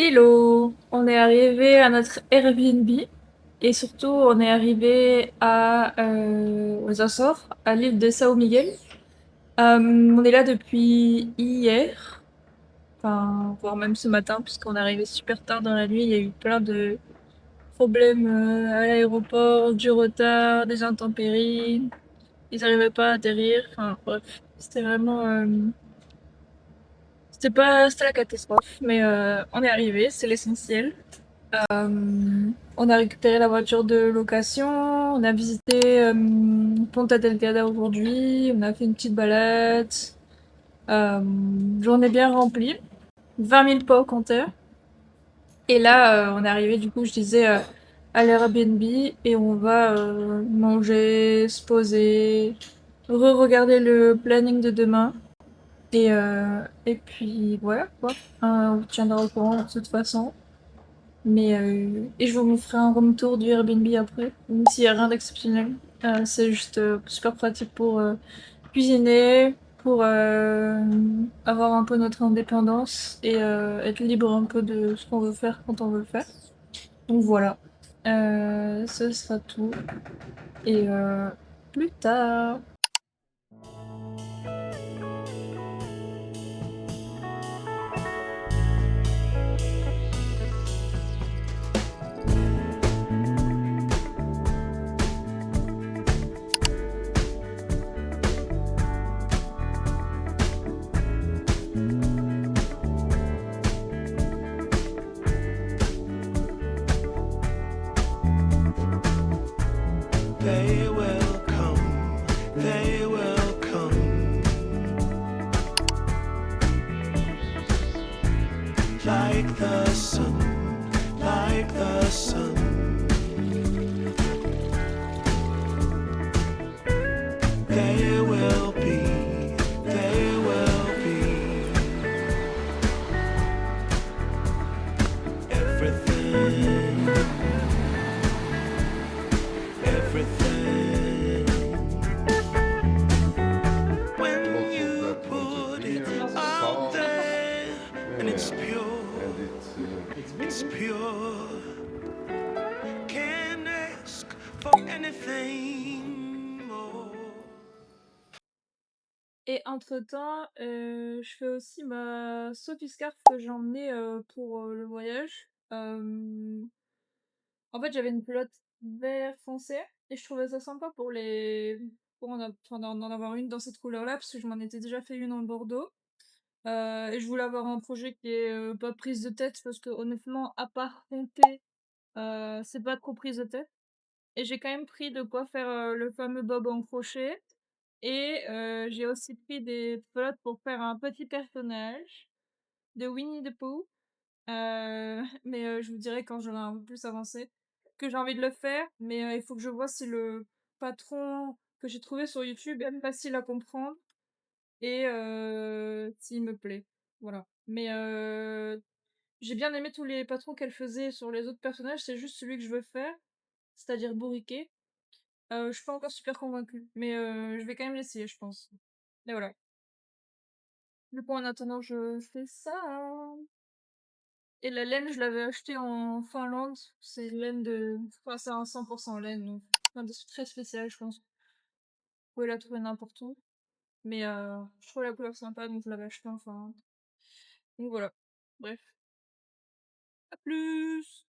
Hello! On est arrivé à notre Airbnb et surtout on est arrivé aux Açores, à l'île de São Miguel. On est là depuis hier, enfin voire même ce matin puisqu'on est arrivé super tard dans la nuit. Il y a eu plein de problèmes à l'aéroport, du retard, des intempéries. Ils n'arrivaient pas à atterrir. Enfin bref, c'était la catastrophe, mais on est arrivé, c'est l'essentiel. On a récupéré la voiture de location, on a visité Ponta Delgada aujourd'hui, on a fait une petite balade. Euh, Journée bien remplie, 20 000 pas au compteur. Et là, on est arrivé, du coup, je disais, à l'Airbnb et on va manger, se poser, re-regarder le planning de demain. Et puis voilà quoi. On vous tiendra au courant de toute façon. Et je vous ferai un room tour du Airbnb après, même s'il n'y a rien d'exceptionnel. C'est juste super pratique pour cuisiner, pour avoir un peu notre indépendance et être libre un peu de ce qu'on veut faire quand on veut le faire. Donc voilà. Ce sera tout. Et plus tard. They will come, they will come. Like the sun, like the sun. They will be, they will be. Everything, everything. When you put it out there, and it's pure, it's pure. Can't ask for anything more. Et entre-temps, je fais aussi ma saut scarf que j'ai emmenée pour le voyage. En fait, j'avais une pelote vert foncé et je trouvais ça sympa pour en avoir une dans cette couleur-là parce que je m'en étais déjà fait une en Bordeaux. Et je voulais avoir un projet qui est pas prise de tête parce que honnêtement, à part compter, c'est pas trop prise de tête. Et j'ai quand même pris de quoi faire le fameux bob en crochet. Et j'ai aussi pris des pelotes pour faire un petit personnage de Winnie the Pooh. Mais je vous dirai quand j'aurai un peu plus avancé que j'ai envie de le faire, mais il faut que je vois si le patron que j'ai trouvé sur YouTube est facile à comprendre et s'il me plaît. Voilà. Mais j'ai bien aimé tous les patrons qu'elle faisait sur les autres personnages, c'est juste celui que je veux faire, c'est-à-dire Bourriquet. Je suis pas encore super convaincue, mais je vais quand même l'essayer, je pense. Et voilà. Du coup, en attendant, je fais ça. Et la laine, je l'avais achetée en Finlande. C'est une laine de. Enfin, c'est un 100% laine, donc. Enfin, c'est très spécial, je pense. Vous pouvez la trouver n'importe où. Mais je trouve la couleur sympa, donc je l'avais achetée en Finlande. Donc voilà. Bref. À plus!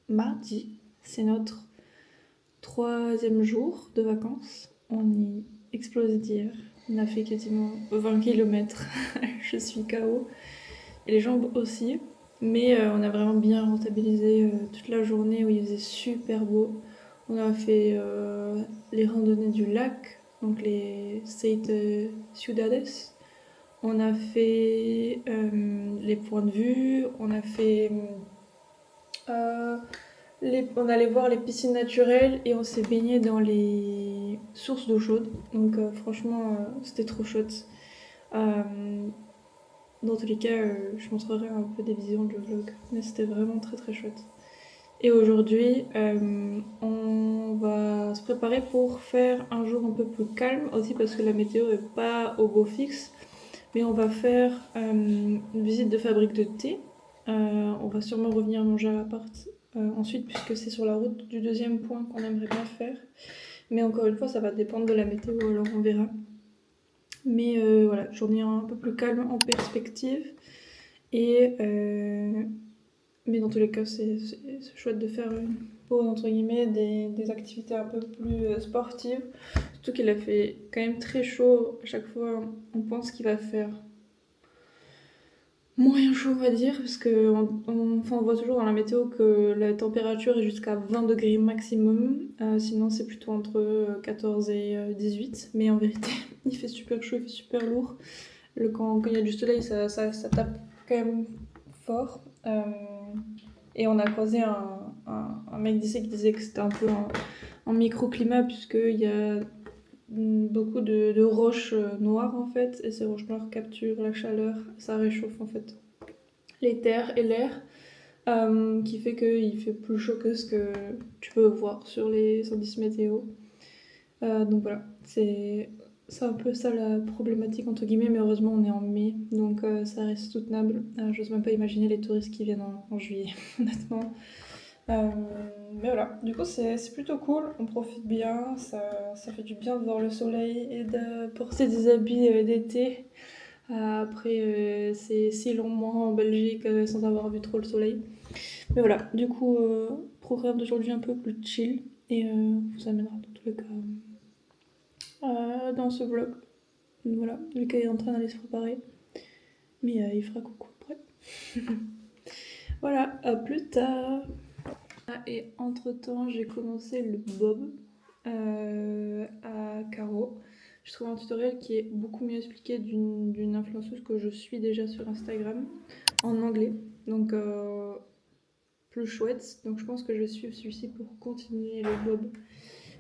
mardi. C'est notre 3e jour de vacances. On est explosé d'hier. On a fait quasiment 20 km. Je suis KO. Et les jambes aussi. Mais on a vraiment bien rentabilisé toute la journée où il faisait super beau. On a fait les randonnées du lac, donc les 7 ciudades. On a fait les points de vue. On a fait on allait voir les piscines naturelles et on s'est baigné dans les sources d'eau chaude. Donc franchement, c'était trop chouette. Euh, dans tous les cas, je montrerai un peu des visions du vlog. Mais c'était vraiment très très chouette. Et aujourd'hui, on va se préparer pour faire un jour un peu plus calme aussi parce que la météo est pas au beau fixe. Mais on va faire une visite de fabrique de thé. On va sûrement revenir manger à l'appart ensuite puisque c'est sur la route du 2e point qu'on aimerait bien faire. Mais encore une fois, ça va dépendre de la météo, alors on verra. Mais voilà, journée un peu plus calme en perspective. Et mais dans tous les cas, c'est chouette de faire une pause, entre guillemets, des activités un peu plus sportives. Surtout qu'il a fait quand même très chaud. À chaque fois, on pense qu'il va faire moyen chaud, on va dire, parce qu'on voit toujours dans la météo que la température est jusqu'à 20 degrés maximum. Sinon, c'est plutôt entre 14 et 18. Mais en vérité, il fait super chaud, il fait super lourd. Quand il y a du soleil, ça tape quand même fort. Et on a croisé un mec d'ici qui disait que c'était un peu en microclimat, puisqu'il y a beaucoup de roches noires en fait, et ces roches noires capturent la chaleur, ça réchauffe en fait les terres et l'air, qui fait qu'il fait plus chaud que ce que tu peux voir sur les indices météo. Donc voilà, c'est un peu ça la problématique entre guillemets, mais heureusement on est en mai, donc ça reste soutenable. J'ose même pas imaginer les touristes qui viennent en juillet, honnêtement. Mais voilà, du coup c'est plutôt cool, on profite bien, ça fait du bien de voir le soleil et de porter des habits d'été après ces si longs mois en Belgique sans avoir vu trop le soleil. Mais voilà, du coup, programme d'aujourd'hui un peu plus chill et on vous amènera dans tous les cas dans ce vlog. Voilà, Lucas est en train d'aller se préparer, mais il fera coucou après. Voilà, à plus tard. Et entre temps, j'ai commencé le bob à Caro. Je trouve un tutoriel qui est beaucoup mieux expliqué d'une influenceuse que je suis déjà sur Instagram en anglais, donc plus chouette. Donc je pense que je vais suivre celui-ci pour continuer le bob.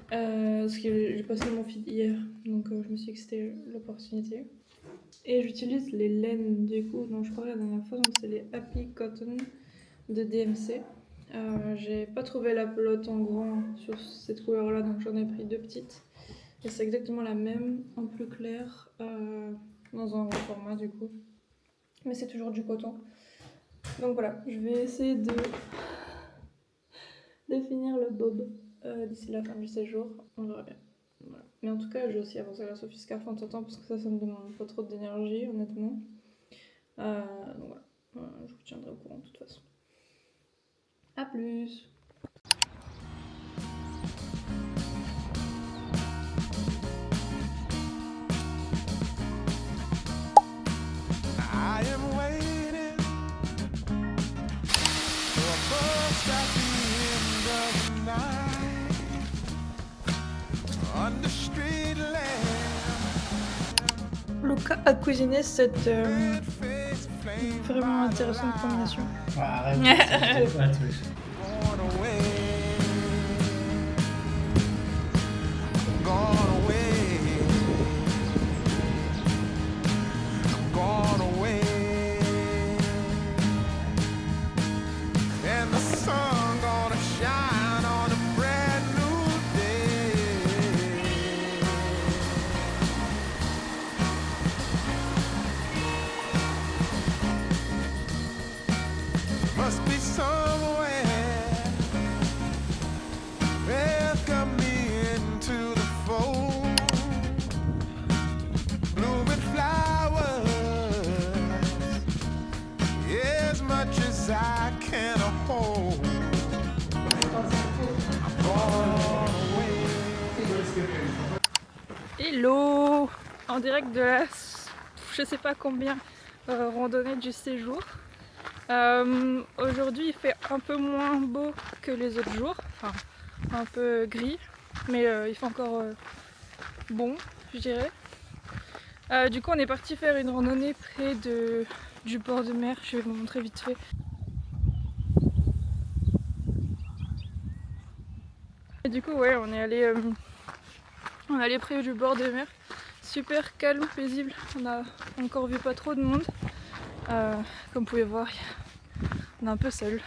Parce que j'ai passé mon feed hier, donc je me suis dit que c'était l'opportunité. Et j'utilise les laines du coup dont je parlais la dernière fois, donc c'est les Happy Cotton de DMC. J'ai pas trouvé la pelote en grand sur cette couleur là, donc j'en ai pris 2 petites. Et c'est exactement la même, en plus clair, dans un grand format du coup. Mais c'est toujours du coton. Donc voilà, je vais essayer de finir le bob d'ici la fin du séjour. On verra bien. Voilà. Mais en tout cas, j'ai aussi avancé la Sophie Scarf en temps parce que ça me demande pas trop d'énergie, honnêtement. Donc voilà, je vous tiendrai au courant de toute façon. A plus! I am waiting for a bus at the end of the night on the street lamp. Luca a cuisiné cette Red face flame vraiment intéressante combinaison. Ouais, arrête, c'est pas touche. gone away. Gone away. Gone away. And the sun gonna shine on a brand new day. Must be somewhere welcome me into the fold. Blooming flowers, as much as I can hold. Hello! En direct de la je sais pas combien randonnée du séjour. Aujourd'hui il fait un peu moins beau que les autres jours, enfin un peu gris, mais il fait encore bon, je dirais. Du coup on est parti faire une randonnée près du bord de mer, je vais vous montrer vite fait. Et du coup ouais on est allé près du bord de mer, super calme, paisible, on a encore vu pas trop de monde. Comme vous pouvez voir, on est un peu seul,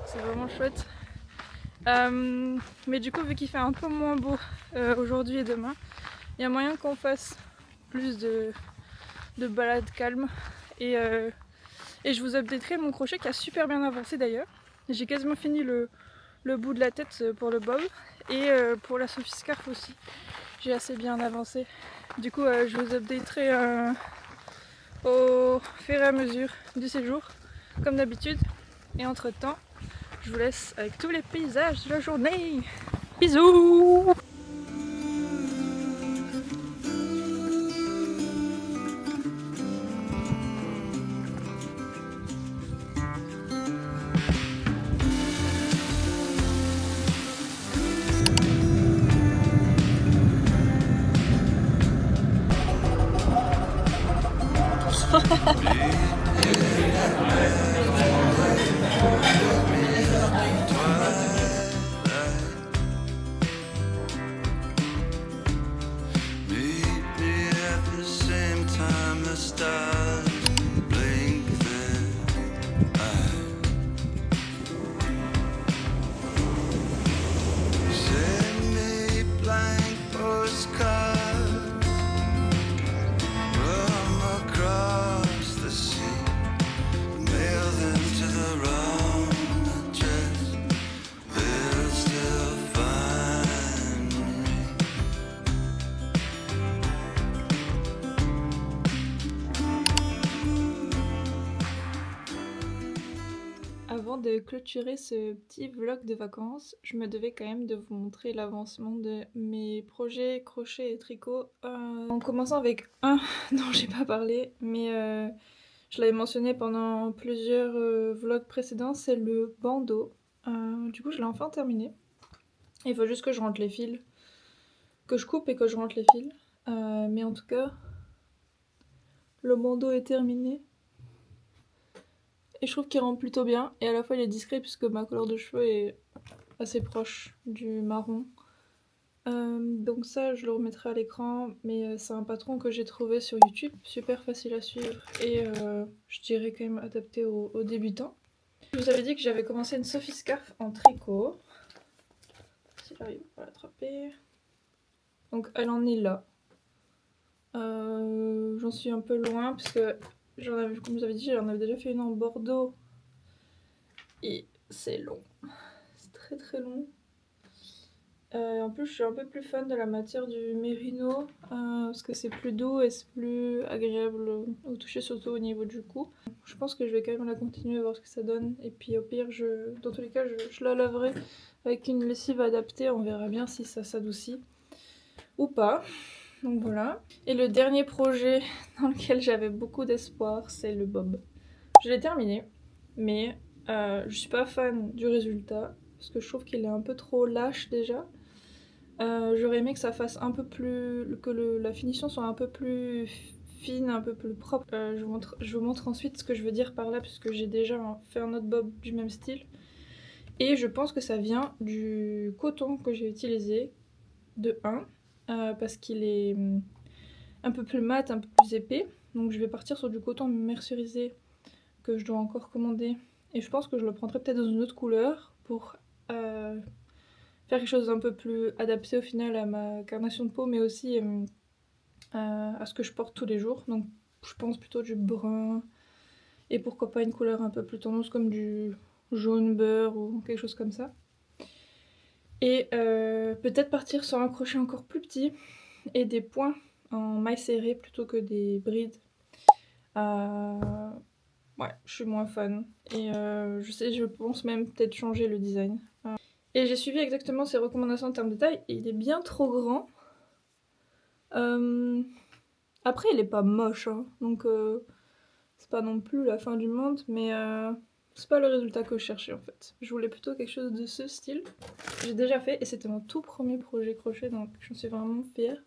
c'est vraiment chouette. Mais du coup vu qu'il fait un peu moins beau aujourd'hui et demain, il y a moyen qu'on fasse plus de balades calmes et je vous updaterai mon crochet qui a super bien avancé d'ailleurs. J'ai quasiment fini le bout de la tête pour le bob et pour la Sophie Scarf aussi j'ai assez bien avancé. Du coup je vous updaterai au fur et à mesure du séjour comme d'habitude, et entre temps je vous laisse avec tous les paysages de la journée. Bisous! Meet me at the same time the stars blink their eyes. Send me blank postcards from across the sea. Mail them to the wrong address. They'll still find me. Avant de clôturer ce petit vlog de vacances, je me devais quand même de vous montrer l'avancement de mes projets crochet et tricot. En commençant avec un dont j'ai pas parlé, mais je l'avais mentionné pendant plusieurs vlogs précédents, c'est le bandeau. Du coup je l'ai enfin terminé. Il faut juste que je rentre les fils, que je coupe et que je rentre les fils. Mais en tout cas, le bandeau est terminé. Et je trouve qu'il rend plutôt bien, et à la fois il est discret puisque ma couleur de cheveux est assez proche du marron. Donc ça je le remettrai à l'écran, mais c'est un patron que j'ai trouvé sur YouTube, super facile à suivre et je dirais quand même adapté aux débutants. Je vous avais dit que j'avais commencé une Sophie Scarf en tricot, si j'arrive à l'attraper. Donc elle en est là. J'en suis un peu loin parce que comme je vous avais dit, j'en avais déjà fait une en Bordeaux et c'est long, c'est très très long. En plus je suis un peu plus fan de la matière du mérino parce que c'est plus doux et c'est plus agréable au toucher, surtout au niveau du cou. Je pense que je vais quand même la continuer, voir ce que ça donne, et puis au pire dans tous les cas je la laverai avec une lessive adaptée, on verra bien si ça s'adoucit ou pas. Donc voilà. Et le dernier projet dans lequel j'avais beaucoup d'espoir, c'est le bob. Je l'ai terminé, mais je suis pas fan du résultat parce que je trouve qu'il est un peu trop lâche déjà. J'aurais aimé que ça fasse un peu plus, que la finition soit un peu plus fine, un peu plus propre. Je vous montre ensuite ce que je veux dire par là, puisque j'ai déjà fait un autre bob du même style. Et je pense que ça vient du coton que j'ai utilisé, de 1, parce qu'il est un peu plus mat, un peu plus épais. Donc je vais partir sur du coton mercerisé que je dois encore commander. Et je pense que je le prendrai peut-être dans une autre couleur pour faire quelque chose d'un peu plus adapté au final à ma carnation de peau, mais aussi à ce que je porte tous les jours. Donc je pense plutôt du brun, et pourquoi pas une couleur un peu plus tendance comme du jaune beurre ou quelque chose comme ça. Et peut-être partir sur un crochet encore plus petit et des points en maille serrée plutôt que des brides. Ouais, je suis moins fan. Et je pense même peut-être changer le design. Et j'ai suivi exactement ses recommandations en termes de taille, et il est bien trop grand. Après, il est pas moche, hein, donc c'est pas non plus la fin du monde, mais c'est pas le résultat que je cherchais en fait. Je voulais plutôt quelque chose de ce style. J'ai déjà fait et c'était mon tout premier projet crochet, donc j'en suis vraiment fière.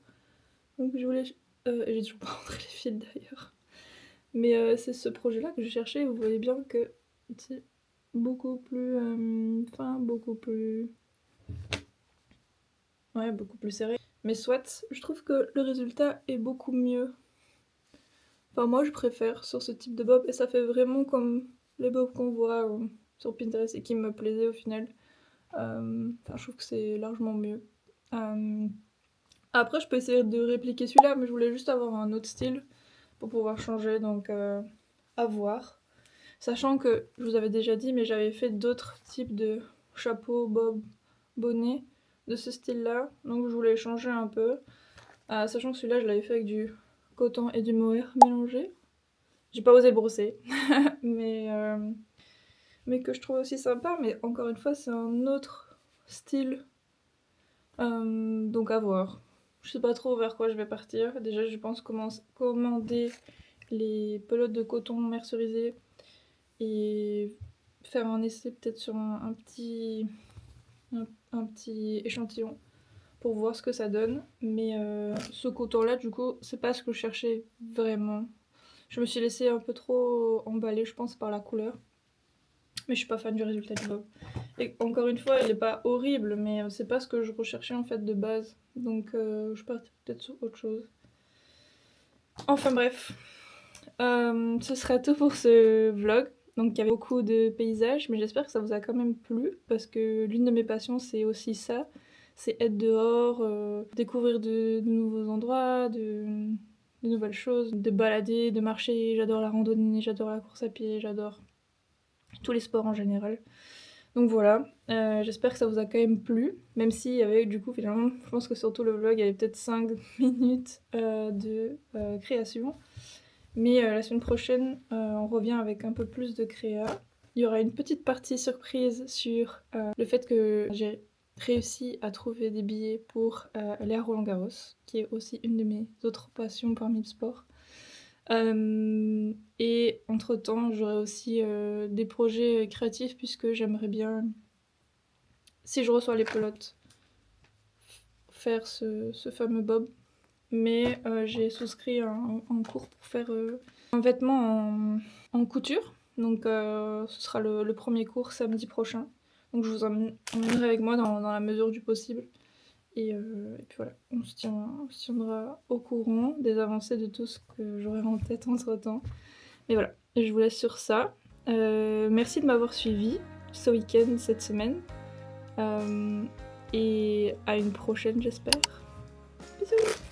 Donc je voulais... et j'ai toujours pas rentré les fils d'ailleurs. Mais c'est ce projet-là que je cherchais. Vous voyez bien que c'est beaucoup plus fin, beaucoup plus... Ouais, beaucoup plus serré. Mais soit, je trouve que le résultat est beaucoup mieux. Enfin, moi, je préfère sur ce type de bob. Et ça fait vraiment comme les bobs qu'on voit sur Pinterest et qui me plaisaient au final. Enfin, je trouve que c'est largement mieux. Euh, Après, je peux essayer de répliquer celui-là, mais je voulais juste avoir un autre style pour pouvoir changer, donc à voir. Sachant que, je vous avais déjà dit, mais j'avais fait d'autres types de chapeaux, bob, bonnets de ce style-là, donc je voulais changer un peu. Sachant que celui-là, je l'avais fait avec du coton et du mohair mélangé. J'ai pas osé le brosser, mais que je trouve aussi sympa, mais encore une fois, c'est un autre style, donc à voir. Je sais pas trop vers quoi je vais partir. Déjà, je pense commander les pelotes de coton mercerisées et faire un essai peut-être sur un petit échantillon pour voir ce que ça donne. Mais ce coton-là, du coup, c'est pas ce que je cherchais vraiment. Je me suis laissée un peu trop emballer, je pense, par la couleur. Mais je suis pas fan du résultat du bob. Et encore une fois, il est pas horrible, mais c'est pas ce que je recherchais en fait de base. Donc je partirai peut-être sur autre chose. Enfin bref, ce sera tout pour ce vlog. Donc il y avait beaucoup de paysages, mais j'espère que ça vous a quand même plu, parce que l'une de mes passions c'est aussi ça, c'est être dehors, découvrir de nouveaux endroits, de nouvelles choses, de balader, de marcher. J'adore la randonnée, j'adore la course à pied, j'adore tous les sports en général. Donc voilà, j'espère que ça vous a quand même plu, même s'il y avait du coup finalement, je pense que surtout le vlog, il y avait peut-être 5 minutes de création. Mais la semaine prochaine, on revient avec un peu plus de créa. Il y aura une petite partie surprise sur le fait que j'ai réussi à trouver des billets pour aller à Roland-Garros, qui est aussi une de mes autres passions parmi le sport. Et entre-temps, j'aurai aussi des projets créatifs puisque j'aimerais bien, si je reçois les pelotes, faire ce fameux bob. Mais j'ai souscrit un cours pour faire un vêtement en couture. Donc ce sera le premier cours samedi prochain. Donc je vous emmènerai avec moi dans la mesure du possible. Et puis voilà, on se tiendra au courant des avancées de tout ce que j'aurai en tête entre temps. Mais voilà, je vous laisse sur ça. Merci de m'avoir suivi ce week-end, cette semaine. Et à une prochaine, j'espère. Bisous!